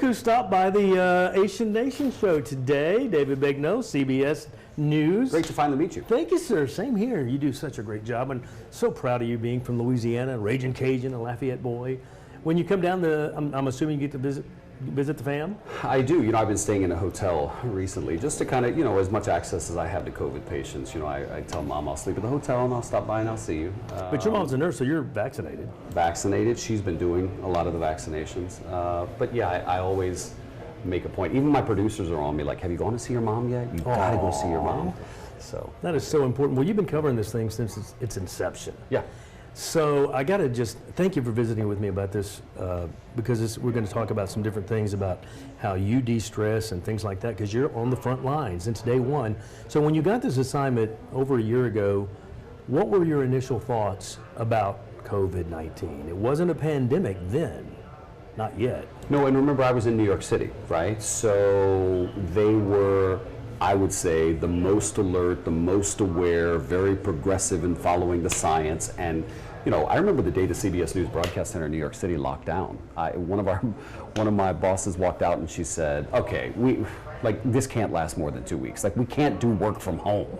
who stopped by the AHYSEN Nation show today. David Begnaud, CBS News. Great to finally meet you. Thank you, sir. Same here. You do such a great job, and so proud of you being from Louisiana, Raging Cajun, a Lafayette boy. When you come down to, I'm assuming you get to visit the fam? I do. You know, I've been staying in a hotel recently just to kind of, you know, as much access as I have to COVID patients. You know, I tell Mom I'll sleep at the hotel and I'll stop by and I'll see you. But your mom's a nurse, so you're vaccinated. Vaccinated. She's been doing a lot of the vaccinations. But yeah, I always make a point. Even my producers are on me like, have you gone to see your mom yet? You gotta go see your mom. So that is so important. Well, you've been covering this thing since its inception. Yeah. So I got to just thank you for visiting with me about this because we're going to talk about some different things about how you de-stress and things like that because you're on the front lines since day one. So when you got this assignment over a year ago, what were your initial thoughts about COVID-19? It wasn't a pandemic then, not yet. No, and remember I was in New York City, right? So they were, I would say, the most alert, the most aware, very progressive in following the science. And you know, I remember the day the CBS News Broadcast Center in New York City locked down. One of my bosses walked out and she said, "Okay, this can't last more than 2 weeks. Like we can't do work from home."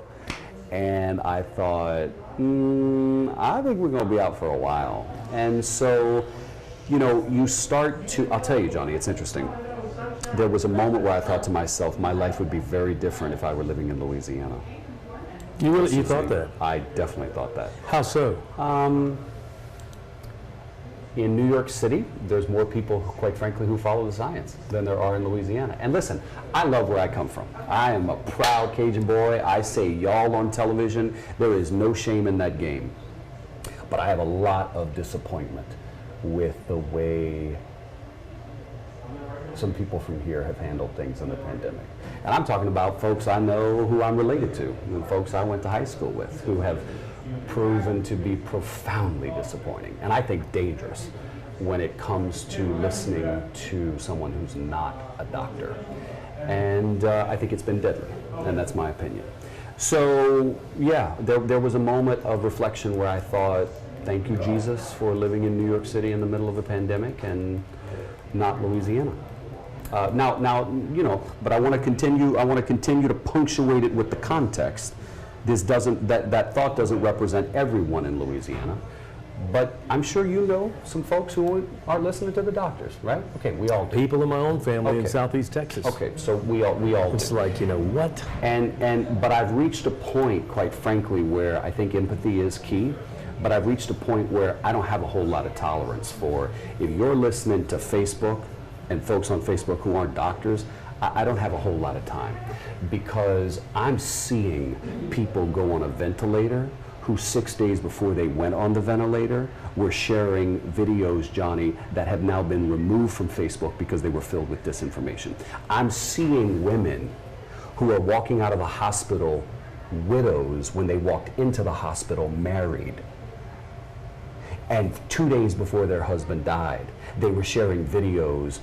And I thought, I think we're going to be out for a while. And so, you know, you start to. I'll tell you, Johnny, it's interesting. There was a moment where I thought to myself, my life would be very different if I were living in Louisiana. You thought that? I definitely thought that. How so? In New York City, there's more people, quite frankly, who follow the science than there are in Louisiana. And listen, I love where I come from. I am a proud Cajun boy. I say y'all on television. There is no shame in that game. But I have a lot of disappointment with the way some people from here have handled things in the pandemic. And I'm talking about folks I know who I'm related to, and folks I went to high school with, who have proven to be profoundly disappointing, and I think dangerous when it comes to listening to someone who's not a doctor. And I think it's been deadly, and that's my opinion. So yeah, there was a moment of reflection where I thought, thank you, Jesus, for living in New York City in the middle of a pandemic and not Louisiana. Now, you know, but I want to continue. I want to continue to punctuate it with the context. This doesn't. That thought doesn't represent everyone in Louisiana, but I'm sure you know some folks who are listening to the doctors, right? Okay, we all do. People in my own family in Southeast Texas. Okay, so we all. It's do. like, you know what? But I've reached a point, quite frankly, where I think empathy is key. But I've reached a point where I don't have a whole lot of tolerance for if you're listening to Facebook and folks on Facebook who aren't doctors. I don't have a whole lot of time because I'm seeing people go on a ventilator who 6 days before they went on the ventilator were sharing videos, Johnny, that have now been removed from Facebook because they were filled with disinformation. I'm seeing women who are walking out of the hospital widows when they walked into the hospital married. And 2 days before their husband died, they were sharing videos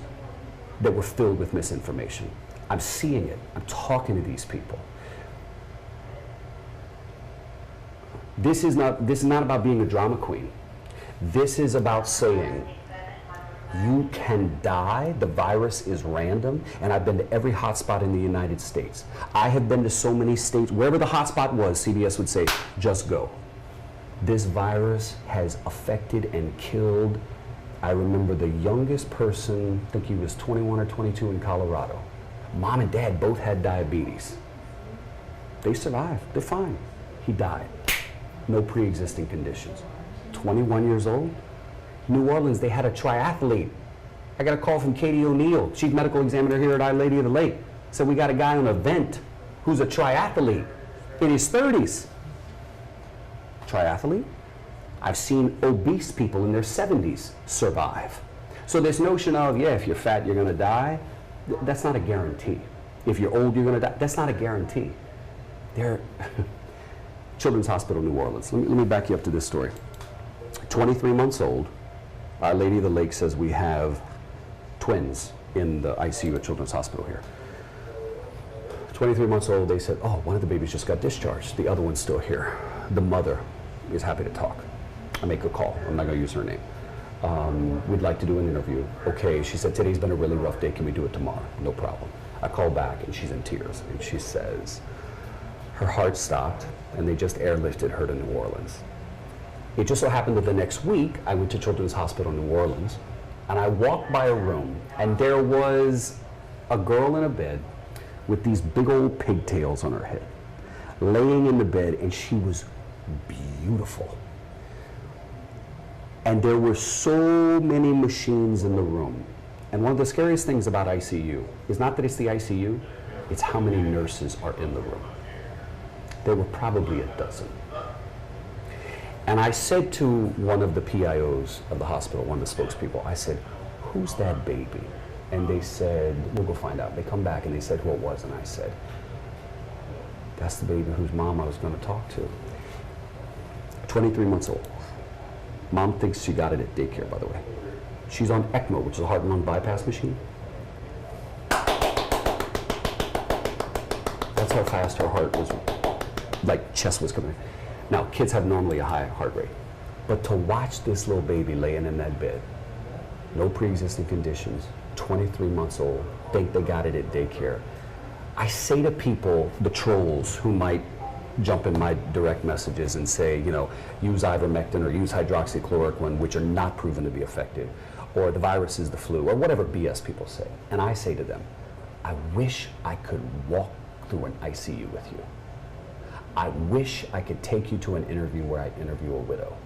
that were filled with misinformation. I'm seeing it. I'm talking to these people. This is not about being a drama queen. This is about saying you can die. The virus is random, and I've been to every hotspot in the United States. I have been to so many states. Wherever the hotspot was, CBS would say, just go. This virus has affected and killed. I remember the youngest person, I think he was 21 or 22 in Colorado. Mom and dad both had diabetes. They survived, they're fine. He died, no pre-existing conditions. 21 years old, New Orleans, they had a triathlete. I got a call from Katie O'Neill, chief medical examiner here at Our Lady of the Lake. Said we got a guy on a vent who's a triathlete in his 30s. Triathlete? I've seen obese people in their 70s survive. So this notion of, yeah, if you're fat, you're gonna die, that's not a guarantee. If you're old, you're gonna die, that's not a guarantee. Children's Hospital, New Orleans. Let me back you up to this story. 23 months old, Our Lady of the Lake says we have twins in the ICU at Children's Hospital here. 23 months old, they said, oh, one of the babies just got discharged. The other one's still here. The mother is happy to talk. I make a call. I'm not going to use her name. We'd like to do an interview. Okay, she said, today's been a really rough day. Can we do it tomorrow? No problem. I call back and she's in tears and she says, her heart stopped and they just airlifted her to New Orleans. It just so happened that the next week I went to Children's Hospital New Orleans and I walked by a room and there was a girl in a bed with these big old pigtails on her head, laying in the bed, and she was beautiful. And there were so many machines in the room. And one of the scariest things about ICU is not that it's the ICU, it's how many nurses are in the room. There were probably a dozen. And I said to one of the PIOs of the hospital, one of the spokespeople, I said, who's that baby? And they said, we'll go find out. They come back and they said who it was, and I said, that's the baby whose mom I was going to talk to. 23 months old. Mom thinks she got it at daycare, by the way. She's on ECMO, which is a heart and lung bypass machine. That's how fast her heart was, like chest was coming. Now, kids have normally a high heart rate, but to watch this little baby laying in that bed, no pre-existing conditions, 23 months old, think they got it at daycare. I say to people, the trolls who might jump in my direct messages and say, you know, use ivermectin or use hydroxychloroquine, which are not proven to be effective, or the virus is the flu, or whatever BS people say. And I say to them, I wish I could walk through an ICU with you. I wish I could take you to an interview where I interview a widow.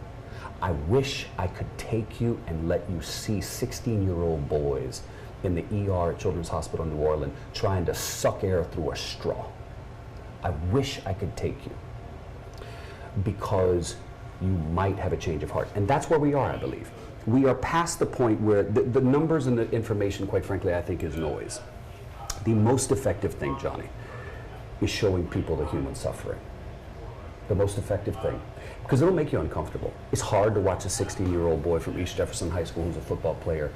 I wish I could take you and let you see 16-year-old boys in the ER at Children's Hospital New Orleans trying to suck air through a straw. I wish I could take you because you might have a change of heart. And that's where we are, I believe. We are past the point where the numbers and the information, quite frankly, I think is noise. The most effective thing, Johnny, is showing people the human suffering. The most effective thing. Because it'll make you uncomfortable. It's hard to watch a 16-year-old boy from East Jefferson High School who's a football player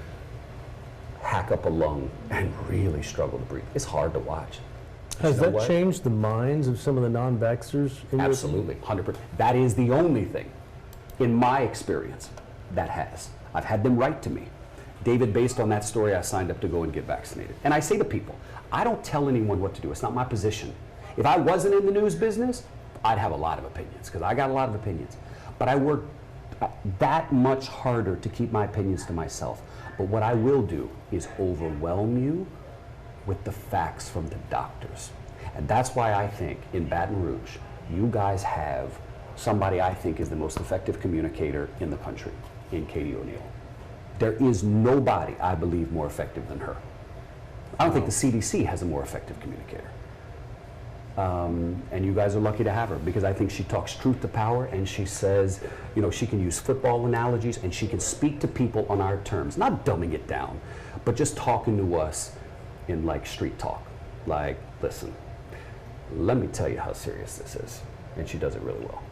hack up a lung and really struggle to breathe. It's hard to watch. Has that changed the minds of some of the non-vaxxers? Absolutely, 100%. That is the only thing, in my experience, that has. I've had them write to me. David, based on that story, I signed up to go and get vaccinated. And I say to people, I don't tell anyone what to do. It's not my position. If I wasn't in the news business, I'd have a lot of opinions, because I got a lot of opinions. But I work that much harder to keep my opinions to myself. But what I will do is overwhelm you with the facts from the doctors. And that's why I think in Baton Rouge, you guys have somebody I think is the most effective communicator in the country, in Katie O'Neill. There is nobody, I believe, more effective than her. I don't think the CDC has a more effective communicator. And you guys are lucky to have her, because I think she talks truth to power, and she says, you know, she can use football analogies, and she can speak to people on our terms, not dumbing it down, but just talking to us in like street talk. Like, listen, let me tell you how serious this is. And she does it really well.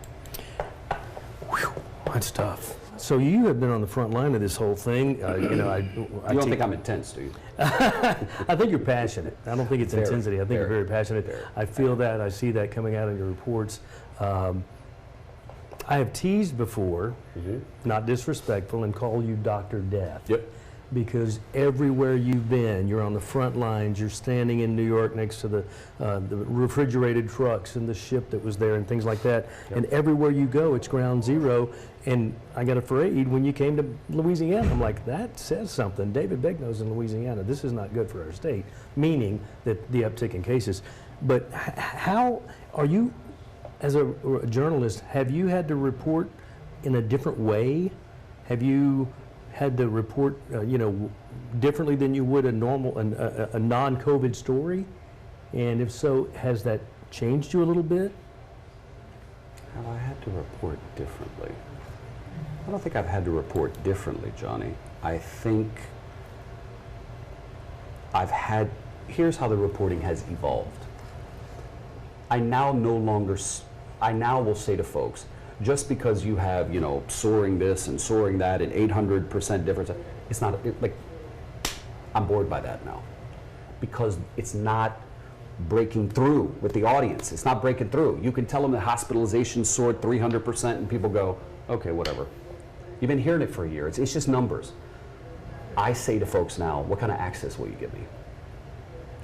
Whew, that's tough. So you have been on the front line of this whole thing. You know, you don't think I'm intense, do you? I think you're passionate. I don't think it's intensity. I think you're very passionate. I feel that. I see that coming out in your reports. I have teased before, not disrespectful, and called you Dr. Death. Yep. Because everywhere you've been, you're on the front lines, you're standing in New York next to the refrigerated trucks and the ship that was there and things like that. Yep. And everywhere you go, it's ground zero. And I got afraid when you came to Louisiana. I'm like, that says something. David Begnaud's in Louisiana. This is not good for our state, meaning that the uptick in cases. But how are you, as a journalist, have you had to report in a different way? Have you had to report, you know, differently than you would a normal, a non-COVID story? And if so, has that changed you a little bit? Have I had to report differently? I don't think I've had to report differently, Johnny. I think here's how the reporting has evolved. I now will say to folks, just because you have, you know, soaring this and soaring that and 800% difference, it's not, like, I'm bored by that now. Because it's not breaking through with the audience. It's not breaking through. You can tell them that hospitalization soared 300% and people go, okay, whatever. You've been hearing it for a year. It's just numbers. I say to folks now, what kind of access will you give me?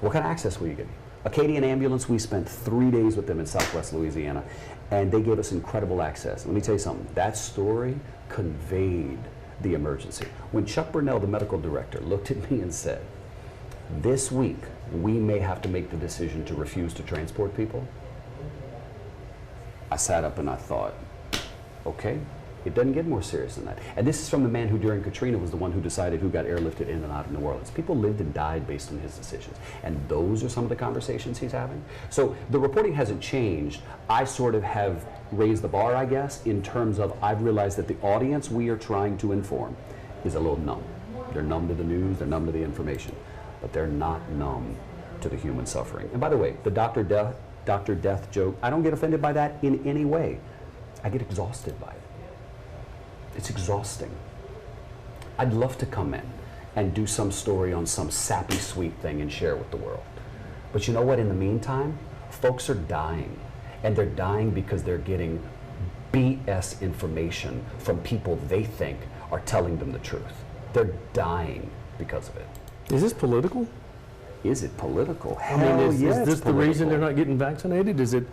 What kind of access will you give me? Acadian Ambulance, we spent 3 days with them in Southwest Louisiana, and they gave us incredible access. Let me tell you something. That story conveyed the emergency. When Chuck Burnell, the medical director, looked at me and said, this week, we may have to make the decision to refuse to transport people, I sat up and I thought, okay, it doesn't get more serious than that. And this is from the man who during Katrina was the one who decided who got airlifted in and out of New Orleans. People lived and died based on his decisions. And those are some of the conversations he's having. So the reporting hasn't changed. I sort of have raised the bar, I guess, in terms of I've realized that the audience we are trying to inform is a little numb. They're numb to the news, they're numb to the information, but they're not numb to the human suffering. And by the way, the Dr. Death joke, I don't get offended by that in any way. I get exhausted by it. It's exhausting. I'd love to come in and do some story on some sappy, sweet thing and share with the world. But you know what? In the meantime, folks are dying. And they're dying because they're getting BS information from people they think are telling them the truth. They're dying because of it. Is this political? Is it political? I mean, is this it's the reason they're not getting vaccinated? Is it?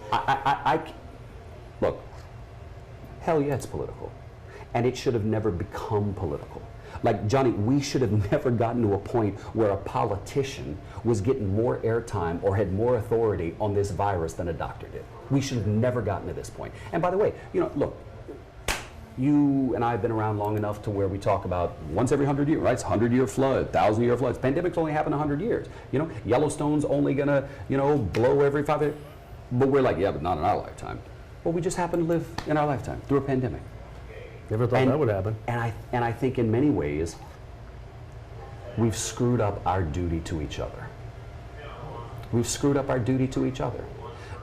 Look, hell yeah, it's political. And it should have never become political. Like, Johnny, we should have never gotten to a point where a politician was getting more airtime or had more authority on this virus than a doctor did. We should have never gotten to this point. And by the way, you know, look, you and I have been around long enough to where we talk about once every 100 years, right? It's 100-year flood, 1,000-year floods. Pandemics only happen 100 years. You know, Yellowstone's only gonna, you know, blow every 5 years. But we're like, yeah, but not in our lifetime. Well, we just happen to live in our lifetime through a pandemic. Never thought that would happen. And I think in many ways, we've screwed up our duty to each other. We've screwed up our duty to each other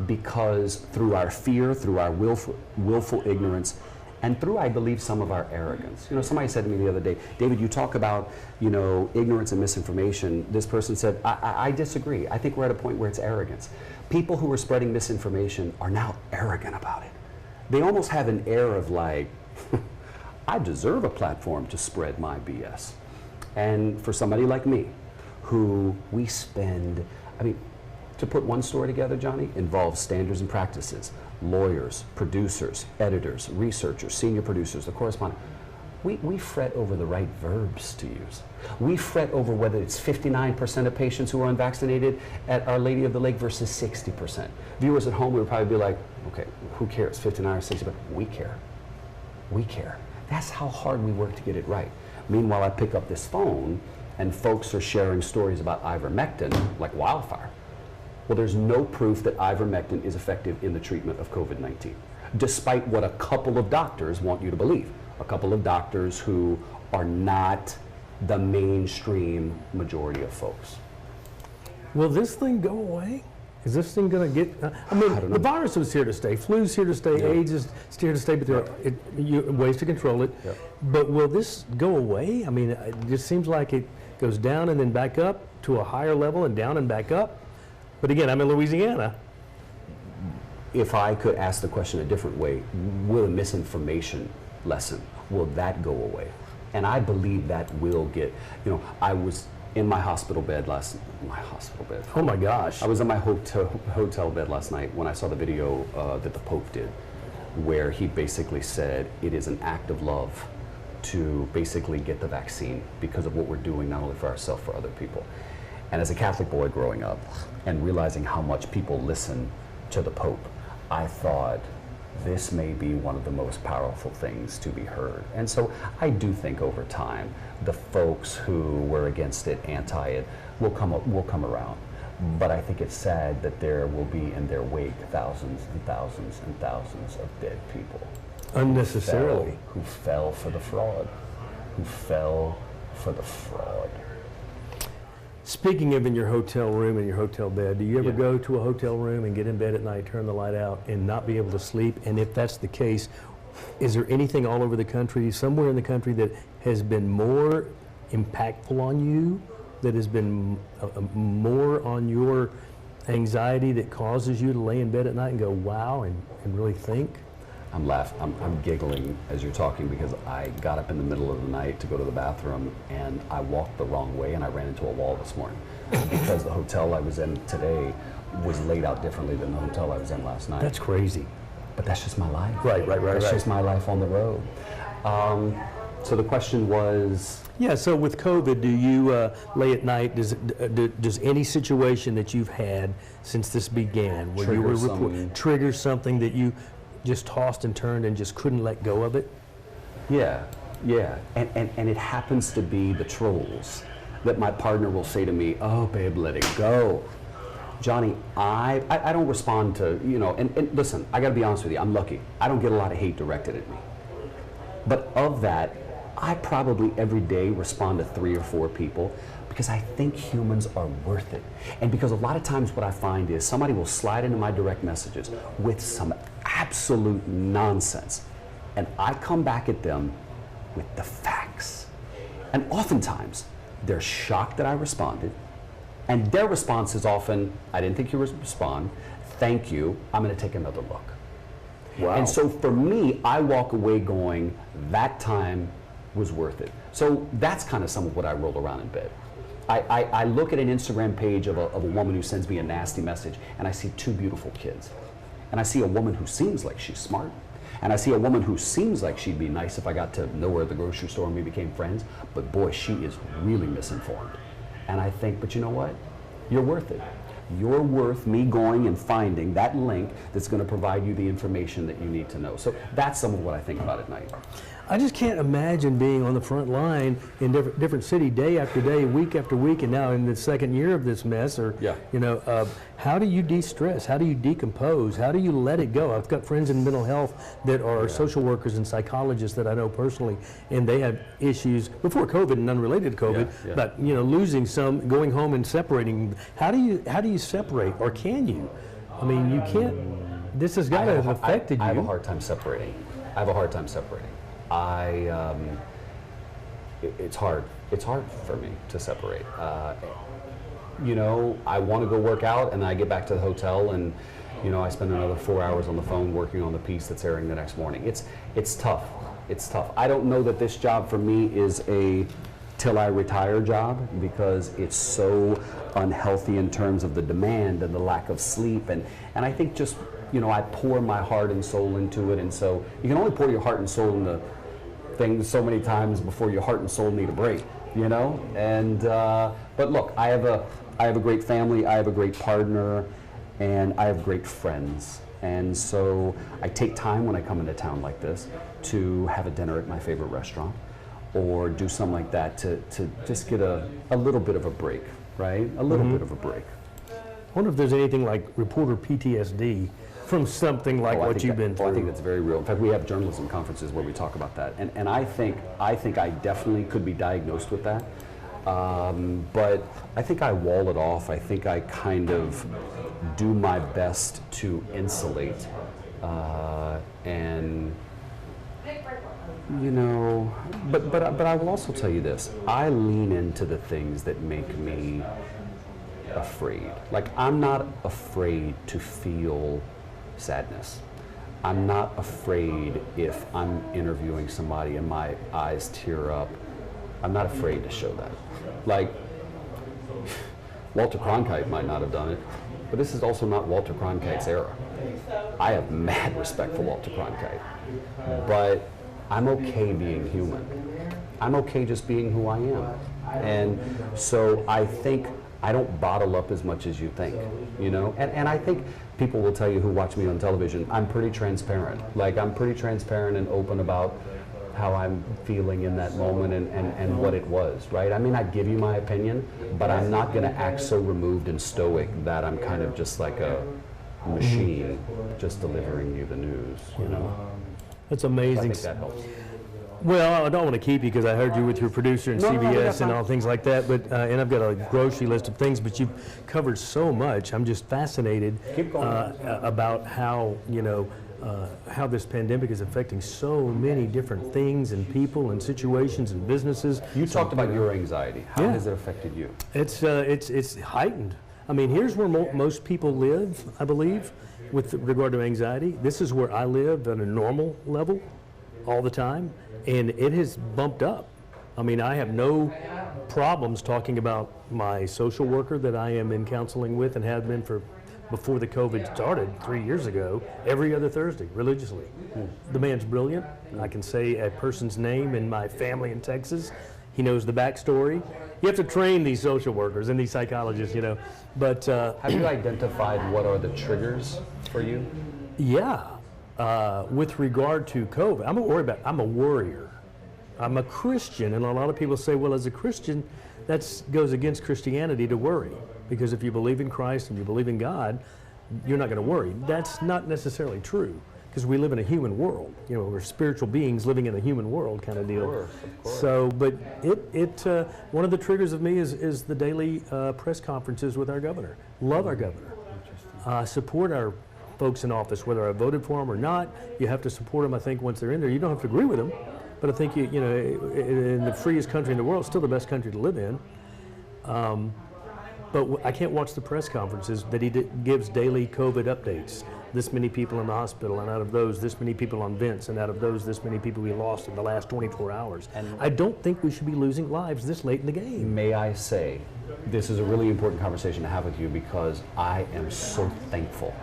because through our fear, through our willful ignorance, and through, I believe, some of our arrogance. You know, somebody said to me the other day, David, you talk about, you know, ignorance and misinformation. This person said, I disagree. I think we're at a point where it's arrogance. People who are spreading misinformation are now arrogant about it. They almost have an air of like, I deserve a platform to spread my BS. And for somebody like me, who we spend, I mean, to put one story together, Johnny, involves standards and practices, lawyers, producers, editors, researchers, senior producers, the correspondent. We fret over the right verbs to use. We fret over whether it's 59% of patients who are unvaccinated at Our Lady of the Lake versus 60%. Viewers at home would probably be like, okay, who cares, 59 or 60%? We care. We care. That's how hard we work to get it right. Meanwhile, I pick up this phone and folks are sharing stories about ivermectin like wildfire. Well, there's no proof that ivermectin is effective in the treatment of COVID-19, despite what a couple of doctors want you to believe. A couple of doctors who are not the mainstream majority of folks. Will this thing go away? Is this thing going to get? I mean, the virus is here to stay. Flu's here to stay. Yeah. AIDS is here to stay. But there are ways to control it. Yeah. But will this go away? I mean, it just seems like it goes down and then back up to a higher level and down and back up. But again, I'm in Louisiana. If I could ask the question a different way, will a misinformation lesson, will that go away? And I believe that will get, you know, I was in my hospital bed Oh my gosh. I was in my hotel bed last night when I saw the video that the Pope did, where he basically said it is an act of love to basically get the vaccine because of what we're doing, not only for ourselves, for other people. And as a Catholic boy growing up and realizing how much people listen to the Pope, I thought this may be one of the most powerful things to be heard. And so I do think over time, the folks who were against it, anti it, will come around. But I think it's sad that there will be in their wake thousands and thousands and thousands of dead people. Unnecessarily. Who fell for the fraud. Who fell for the fraud. Speaking of in your hotel room, in your hotel bed, do you ever go to a hotel room and get in bed at night, turn the light out, and not be able to sleep? And if that's the case, is there anything all over the country, somewhere in the country, that has been more impactful on you, that has been more on your anxiety, that causes you to lay in bed at night and go, wow, and really think? I'm giggling as you're talking because I got up in the middle of the night to go to the bathroom and I walked the wrong way and I ran into a wall this morning because the hotel I was in today was laid out differently than the hotel I was in last night. That's crazy. But that's just my life. Right. That's just my life on the road. So the question was... Yeah, so with COVID, do you lay at night, does any situation that you've had since this began, where you were trigger something that you just tossed and turned and just couldn't let go of it? Yeah. And it happens to be the trolls that my partner will say to me, oh, babe, let it go. Johnny, I don't respond to, and listen, I got to be honest with you, I'm lucky. I don't get a lot of hate directed at me. But of that, I probably every day respond to 3 or 4 people because I think humans are worth it. And because a lot of times what I find is somebody will slide into my direct messages with some absolute nonsense. And I come back at them with the facts. And oftentimes, they're shocked that I responded. And their response is often, I didn't think you would respond. Thank you. I'm going to take another look. Wow. And so for me, I walk away going, that time was worth it. So that's kind of some of what I roll around in bed. I look at an Instagram page of a woman who sends me a nasty message, and I see 2 beautiful kids. And I see a woman who seems like she's smart. And I see a woman who seems like she'd be nice if I got to know her at the grocery store and we became friends. But boy, she is really misinformed. And I think, but you know what? You're worth it. You're worth me going and finding that link that's going to provide you the information that you need to know. So that's some of what I think about at night. I just can't imagine being on the front line in different city, day after day, week after week, and now in the second year of this mess. How do you de-stress? How do you decompose? How do you let it go? I've got friends in mental health that are social workers and psychologists that I know personally, and they had issues before COVID and unrelated to COVID, but losing some, going home and separating. How do you separate, or can you? I mean, you can't. This has got to have affected you. I have a hard time separating. It's hard. It's hard for me to separate. I want to go work out, and I get back to the hotel, and I spend another 4 hours on the phone working on the piece that's airing the next morning. It's tough. It's tough. I don't know that this job for me is a till I retire job because it's so unhealthy in terms of the demand and the lack of sleep, and I think just I pour my heart and soul into it, and so you can only pour your heart and soul into things so many times before your heart and soul need a break, And but look, I have a great family, I have a great partner, and I have great friends, and so I take time when I come into town like this to have a dinner at my favorite restaurant, or do something like that to just get a little bit of a break, right? A little bit of a break. I wonder if there's anything like reporter PTSD from something like what you've been through. I think that's very real. In fact, we have journalism conferences where we talk about that, and I think I definitely could be diagnosed with that, but I think I wall it off. I think I kind of do my best to insulate, and but I will also tell you this: I lean into the things that make me afraid. Like, I'm not afraid to feel sadness. I'm not afraid if I'm interviewing somebody and my eyes tear up. I'm not afraid to show that. Like, Walter Cronkite might not have done it, but this is also not Walter Cronkite's era. I have mad respect for Walter Cronkite, but I'm okay being human. I'm okay just being who I am. And so I think I don't bottle up as much as you think, and I think people will tell you who watch me on television, I'm pretty transparent. Like, I'm pretty transparent and open about how I'm feeling in that moment and what it was, right? I mean, I give you my opinion, but I'm not going to act so removed and stoic that I'm kind of just like a machine just delivering you the news, That's amazing. So I think that helps. Well, I don't want to keep you because I heard you with your producer and CBS and all things like that, but and I've got a grocery list of things, but you've covered so much. I'm just fascinated about how, how this pandemic is affecting so many different things and people and situations and businesses. You talked about your anxiety. How has it affected you? It's heightened. I mean, here's where most people live, I believe, with regard to anxiety, this is where I live at a normal level all the time, and it has bumped up. I mean, I have no problems talking about my social worker that I am in counseling with and have been for before the COVID started 3 years ago, every other Thursday, religiously. The man's brilliant. I can say a person's name in my family in Texas. He knows the backstory. You have to train these social workers and these psychologists, you know. But have you identified what are the triggers for you? Yeah, with regard to COVID, I'm a worrier. I'm a Christian, and a lot of people say, well, as a Christian, that goes against Christianity to worry, because if you believe in Christ and you believe in God, you're not going to worry. That's not necessarily true, because we live in a human world. You know, we're spiritual beings living in a human world kind of deal. Of course. So, but one of the triggers of me is the daily press conferences with our governor. Love our governor. Support our folks in office, whether I voted for them or not. You have to support them, I think, once they're in there. You don't have to agree with them. But I think, you know, in the freest country in the world, still the best country to live in. But I can't watch the press conferences that he gives daily COVID updates. This many people in the hospital, and out of those, this many people on vents, and out of those, this many people we lost in the last 24 hours. And I don't think we should be losing lives this late in the game. May I say, this is a really important conversation to have with you, because I am so thankful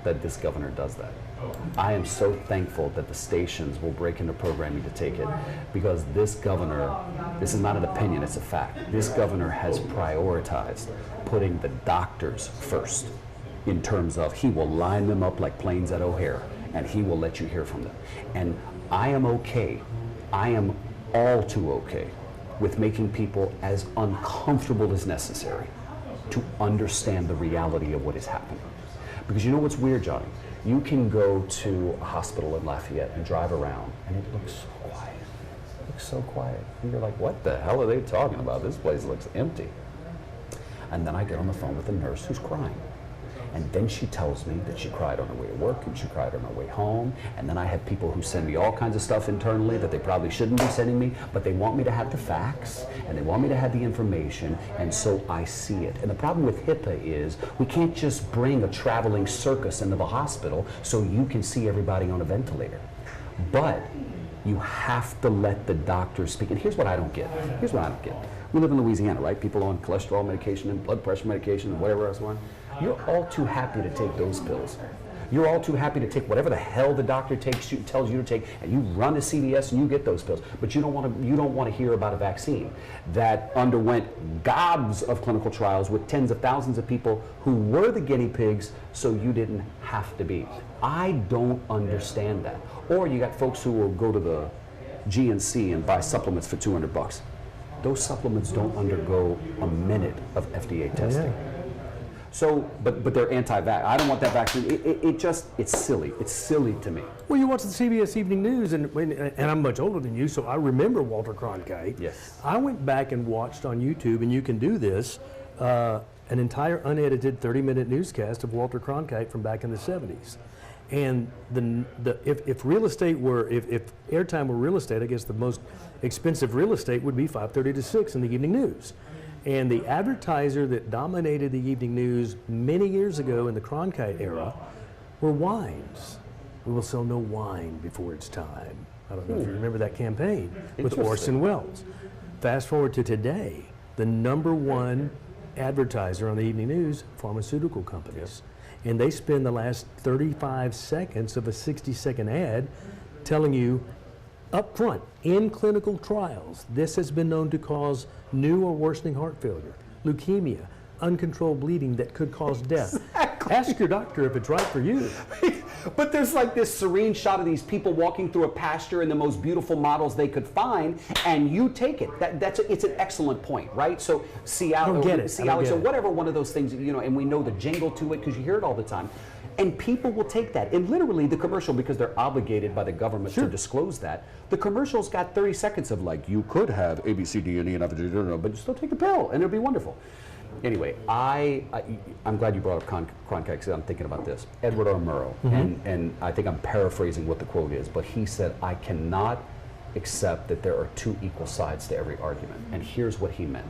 that this governor does that. I am so thankful that the stations will break into programming to take it, because this governor, this is not an opinion, it's a fact. This governor has prioritized putting the doctors first, in terms of he will line them up like planes at O'Hare, and he will let you hear from them. And I am okay, I am all too okay with making people as uncomfortable as necessary to understand the reality of what is happening. Because you know what's weird, Johnny? You can go to a hospital in Lafayette and drive around, and it looks so quiet. It looks so quiet. And you're like, what the hell are they talking about? This place looks empty. And then I get on the phone with a nurse who's crying. And then she tells me that she cried on her way to work and she cried on her way home. And then I have people who send me all kinds of stuff internally that they probably shouldn't be sending me, but they want me to have the facts and they want me to have the information, and so I see it. And the problem with HIPAA is we can't just bring a traveling circus into the hospital so you can see everybody on a ventilator. But you have to let the doctors speak. And here's what I don't get. Here's what I don't get. We live in Louisiana, right? People on cholesterol medication and blood pressure medication and whatever else you want. You're all too happy to take those pills. You're all too happy to take whatever the hell the doctor tells you to take, and you run to CVS and you get those pills. But you don't want to hear about a vaccine that underwent gobs of clinical trials with tens of thousands of people who were the guinea pigs, so you didn't have to be. I don't understand that. Or you got folks who will go to the GNC and buy supplements for $200. Those supplements don't undergo a minute of FDA testing. Yeah. So, but they're anti-vax. I don't want that vaccine. It's silly. It's silly to me. Well, you watch the CBS Evening News, and I'm much older than you, so I remember Walter Cronkite. Yes. I went back and watched on YouTube, and you can do this, an entire unedited 30-minute newscast of Walter Cronkite from back in the 70s. And if real estate were, if airtime were real estate, I guess the most expensive real estate would be 5:30 to 6 in the evening news. And the advertiser that dominated the evening news many years ago in the Cronkite era were wines. We will sell no wine before it's time. I don't know if you remember that campaign with Orson Welles. Fast forward to today, the #1 advertiser on the evening news, pharmaceutical companies. And they spend the last 35 seconds of a 60-second ad telling you up front, in clinical trials, this has been known to cause new or worsening heart failure, leukemia, uncontrolled bleeding that could cause death. Exactly. Ask your doctor if it's right for you. But there's like this serene shot of these people walking through a pasture in the most beautiful models they could find, and you take it. It's an excellent point, right? So Seattle, so whatever one of those things, you know, and we know the jingle to it because you hear it all the time. And people will take that. And literally the commercial, because they're obligated by the government to disclose that, the commercial's got 30 seconds of like, you could have A, B, C, D, and E, and but you still take the pill, and it'll be wonderful. Anyway, I'm glad you brought up Cronkite, because I'm thinking about this. Edward R. Murrow, and I think I'm paraphrasing what the quote is, but he said, I cannot accept that there are two equal sides to every argument. And here's what he meant.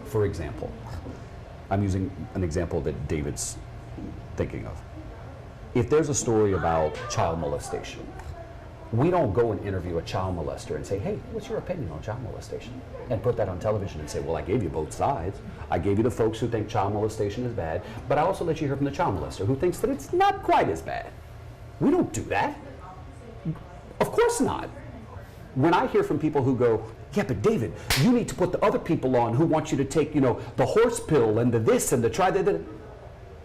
For example, I'm using an example that David's thinking of. if there's a story about child molestation, we don't go and interview a child molester and say, hey, what's your opinion on child molestation? And put that on television and say, well, I gave you both sides. I gave you the folks who think child molestation is bad, but I also let you hear from the child molester who thinks that it's not quite as bad. We don't do that. Of course not. When I hear from people who go, yeah, but David, you need to put the other people on who want you to take, the horse pill and the this and the try that.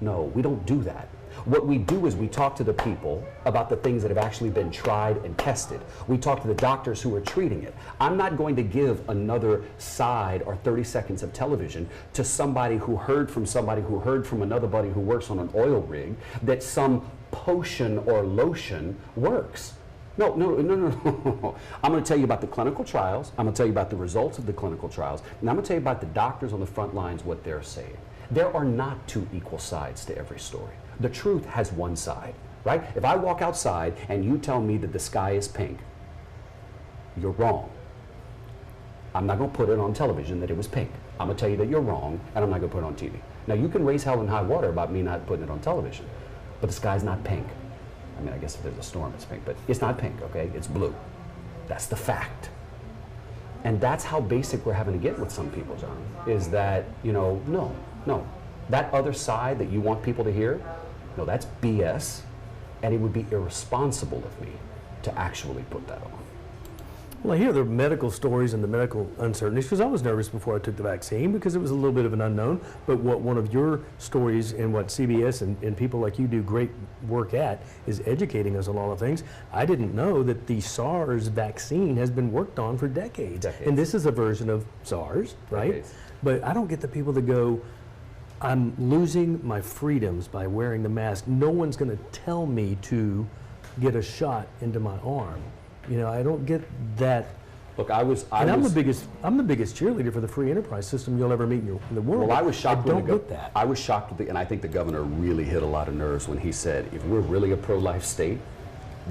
No, we don't do that. What we do is we talk to the people about the things that have actually been tried and tested. We talk to the doctors who are treating it. I'm not going to give another side or 30 seconds of television to somebody who heard from another buddy who works on an oil rig that some potion or lotion works. No. I'm going to tell you about the clinical trials. I'm going to tell you about the results of the clinical trials. And I'm going to tell you about the doctors on the front lines, what they're saying. There are not two equal sides to every story. The truth has one side, right? If I walk outside and you tell me that the sky is pink, you're wrong. I'm not going to put it on television that it was pink. I'm going to tell you that you're wrong, and I'm not going to put it on TV. Now, you can raise hell and high water about me not putting it on television, but the sky's not pink. I mean, I guess if there's a storm, it's pink, but it's not pink, okay? It's blue. That's the fact. And that's how basic we're having to get with some people, John, is that, no. That other side that you want people to hear, no, that's BS, and it would be irresponsible of me to actually put that on. Well, I hear the medical stories and the medical uncertainties because I was nervous before I took the vaccine because it was a little bit of an unknown. But what one of your stories and what CBS and people like you do great work at is educating us on all the things. I didn't know that the SARS vaccine has been worked on for decades. And this is a version of SARS, right? Decades. But I don't get the people that go, I'm losing my freedoms by wearing the mask. No one's going to tell me to get a shot into my arm. I don't get that. Look, I'm the biggest cheerleader for the free enterprise system you'll ever meet in the world. Well, I was shocked. I don't get that. I was shocked and I think the governor really hit a lot of nerves when he said, if we're really a pro-life state,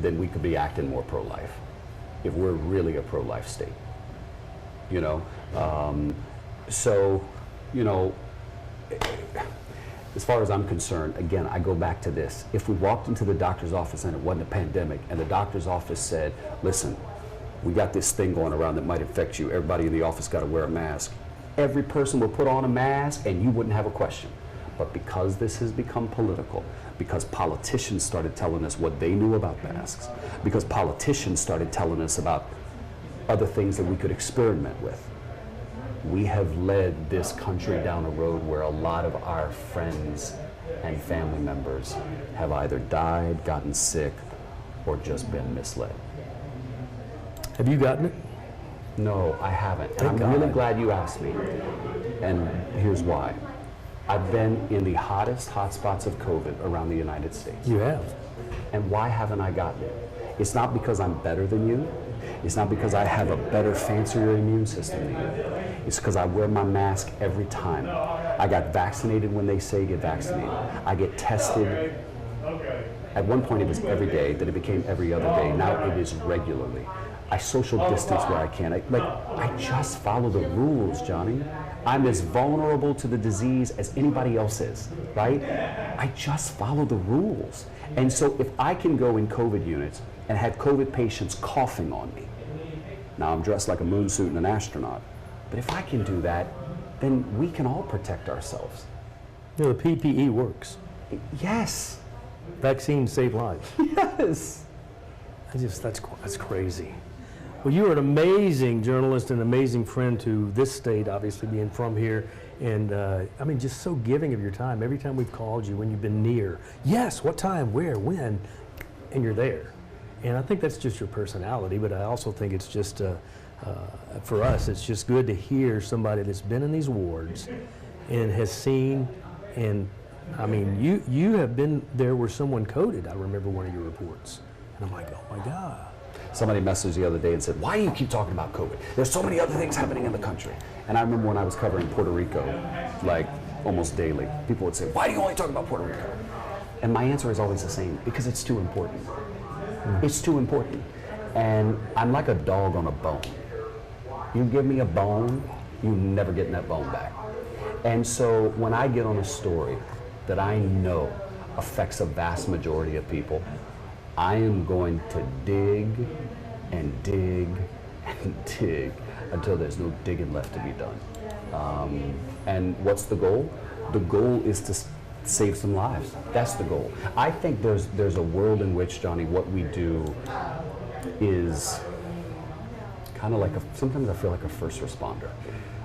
then we could be acting more pro-life. If we're really a pro-life state, as far as I'm concerned, again, I go back to this. If we walked into the doctor's office and it wasn't a pandemic, and the doctor's office said, listen, we got this thing going around that might infect you. Everybody in the office got to wear a mask. Every person would put on a mask and you wouldn't have a question. But because this has become political, because politicians started telling us what they knew about masks, because politicians started telling us about other things that we could experiment with, we have led this country down a road where a lot of our friends and family members have either died, gotten sick, or just been misled. Have you gotten it? No, I haven't. And Thank I'm really God. glad you asked me. And here's why. I've been in the hottest hotspots of COVID around the United States. You have. And why haven't I gotten it? It's not because I'm better than you. It's not because I have a better, fancier immune system than you. It's because I wear my mask every time. I got vaccinated when they say get vaccinated. I get tested. At one point it was every day, then it became every other day. Now it is regularly. I social distance where I can. I just follow the rules, Johnny. I'm as vulnerable to the disease as anybody else is, right? I just follow the rules. And so if I can go in COVID units and have COVID patients coughing on me, now I'm dressed like a moon suit and an astronaut, but if I can do that, then we can all protect ourselves. The PPE works. Yes. Vaccines save lives. Yes. That's crazy. Well, you are an amazing journalist and an amazing friend to this state, obviously being from here. And just so giving of your time. Every time we've called you when you've been near, yes, what time, where, when, and you're there. And I think that's just your personality, but I also think it's just, for us, it's just good to hear somebody that's been in these wards and has seen, and you have been there where someone coded. I remember one of your reports. And I'm like, oh my God. Somebody messaged the other day and said, why do you keep talking about COVID? There's so many other things happening in the country. And I remember when I was covering Puerto Rico, like almost daily, people would say, why do you only talk about Puerto Rico? And my answer is always the same, because it's too important. It's too important. And I'm like a dog on a bone. You give me a bone, you never getting that bone back. And so when I get on a story that I know affects a vast majority of people, I am going to dig and dig and dig until there's no digging left to be done. And what's the goal? The goal is to save some lives. That's the goal. I think there's a world in which, Johnny, what we do is kind of like sometimes I feel like a first responder.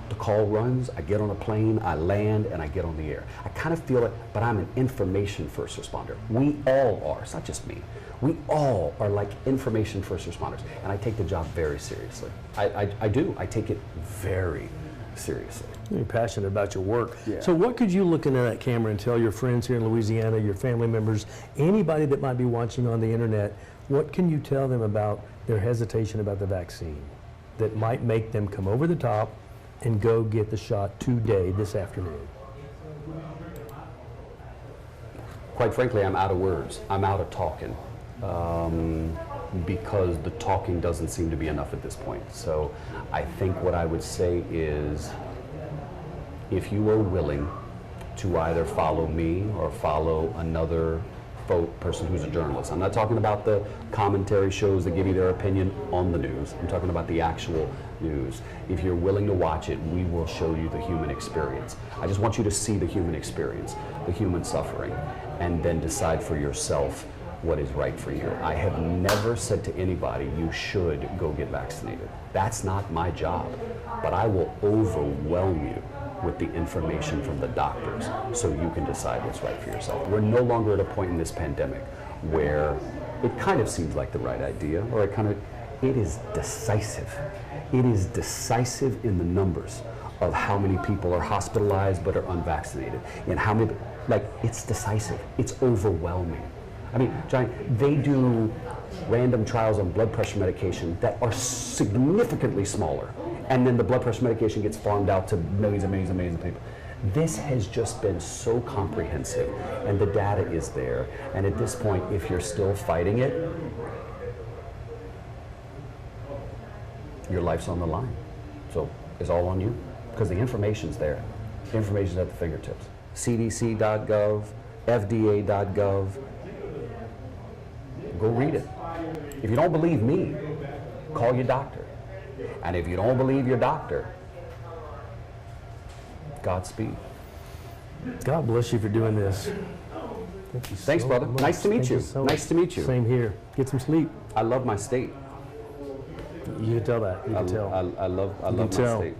The call runs, I get on a plane, I land, and I get on the air. I kind of feel it, but I'm an information first responder. We all are, it's not just me. We all are like information first responders, and I take the job very seriously. I do, I take it very seriously. You're passionate about your work. Yeah. So what could you look into that camera and tell your friends here in Louisiana, your family members, anybody that might be watching on the internet, what can you tell them about their hesitation about the vaccine that might make them come over the top and go get the shot today, this afternoon? Quite frankly, I'm out of words. I'm out of talking. Because the talking doesn't seem to be enough at this point. So I think what I would say is, if you are willing to either follow me or follow another person who's a journalist. I'm not talking about the commentary shows that give you their opinion on the news. I'm talking about the actual news. If you're willing to watch it, we will show you the human experience. I just want you to see the human experience, the human suffering, and then decide for yourself what is right for you. I have never said to anybody, you should go get vaccinated. That's not my job, but I will overwhelm you with the information from the doctors so you can decide what's right for yourself. We're no longer at a point in this pandemic where it kind of seems like the right idea, or it is decisive. It is decisive in the numbers of how many people are hospitalized but are unvaccinated, and how many, it's decisive, it's overwhelming. I mean, Johnny, they do random trials on blood pressure medication that are significantly smaller, and then the blood pressure medication gets farmed out to millions and millions and millions of people. This has just been so comprehensive, and the data is there, and at this point, if you're still fighting it, your life's on the line. So it's all on you, because the information's there. The information's at the fingertips. CDC.gov, FDA.gov. Go read it. If you don't believe me, call your doctor. And if you don't believe your doctor, Godspeed. God bless you for doing this. Thanks, brother. Nice to meet you. Nice to meet you. Same here. Get some sleep. I love my state. You can tell that. You can tell. I love my state.